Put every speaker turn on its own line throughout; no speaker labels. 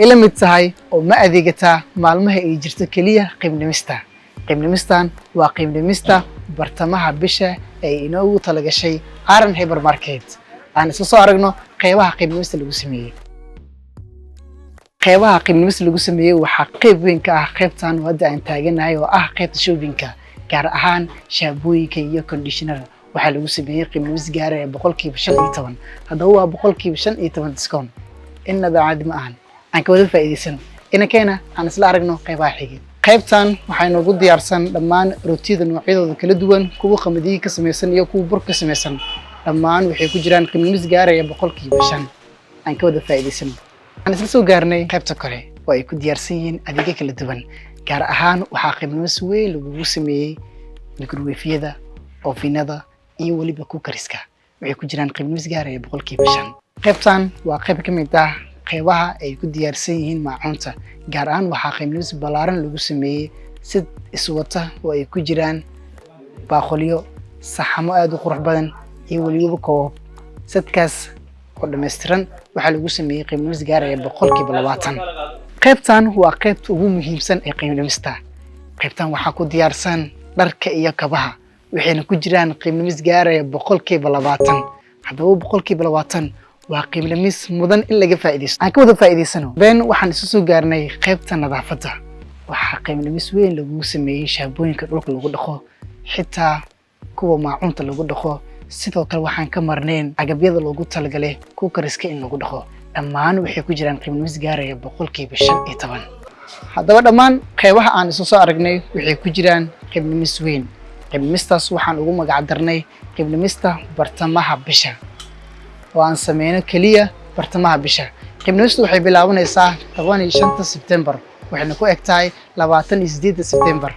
ila mid tahay oo ma adeegata maalmaha ay jirto kaliya qiimnimista. Qiimnimistan waa qiimnimista bartamaha bisha ay inoogu talagashay Aaran Hypermarket. Aan isla soo aragno qeybaha qiimnimista lagu sameeyay. qeybaha qiimnimista lagu sameeyay waxaa qeyb weyn ka ah qeybtan wadda aan taaganahay oo ah qeybta shoppingka, gaar ahaan shaambooyinka iyo conditioner. waxaa lagu sameeyay qiimnimis gaaraya 15%. haddaba waa 15% discount. Innaba caadi ma ahan. aan ka wada faa'iideysano inakeena aan isla aragno qeybaha xigay. qaybtan waxay noogu diyaarsan dhammaan rootida noocyadooda kala duwan, kuwa qamadiga ka samaysan iyo kuwa bur ka samaysan. dhammaan waxay ku jiraan qiimnimis gaaraya 5%. aan ka wada faa'iideysano. aan isla soo gaarnay qaybta kale oo ay ku diyaarsan yihiin adeegyo kala duwan. gaar ahaan waxaa qiimnimis weyn lagu sameeyay microwave-yada, ovenada iyo waliba cookeriska. waxay ku jiraan qiimnimis gaaraya 5%. qaybtan waa qayb ka mid ah qeybaha ay ku diyaarsan yihiin maacuunta. gaar ahaan waxaa qiimnimis ballaaran lagu sameeyay sid iswata oo ay ku jiraan baaqolyo, saxamo aad u qurux badan iyo waliba koob. sidkaas oo dhameystiran waxaa lagu sameeyay qiimnimis gaaraya 20%. qaybtan waa qaybta ugu muhiimsan ee qiimnimista. qaybtan waxaa ku diyaarsan dharka iyo kabaha, waxayna ku jiraan qiimnimis gaaraya 20%. haddaba 20% waa qiimnimis mudan in laga faa'iideysto. aan ka wada faa'iideysano. waxaan isu soo gaarnay qaybta nadaafadda. waxaa qiimnimis weyn lagu sameeyay shaambooyinka dhulka lagu dhaqo, xitaa kuwa maacuunta lagu dhaqo. sidoo kale waxaan ka marnayn agabyada loogu talagalay cookeriska in lagu dhaqo. dhammaan waxay ku jiraan qiimnimis gaaraya 15%. haddaba dhammaan qeybaha aan isu soo aragnay waxay ku jiraan qiimnimis weyn. qiimnimistaas waxaan ugu magac darnay qiimnimista bartamaha bisha oo aan sameyno kaliya bartamaha bisha. qiimnimistu waxay bilaabanaysaa 15 September waxayna ku eg tahay 28 September.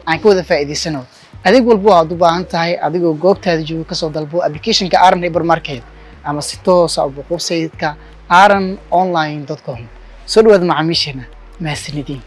aan ka wada faa'iideysano. adeeg walba aad u baahan tahay adigoo goobtaada jooga ka soo dalbo application-ka Aaran Hypermarket ama si toos ah u booqo website-ka aaranonline.com. soo dhawaad macaamiisheena. mahadsanidin.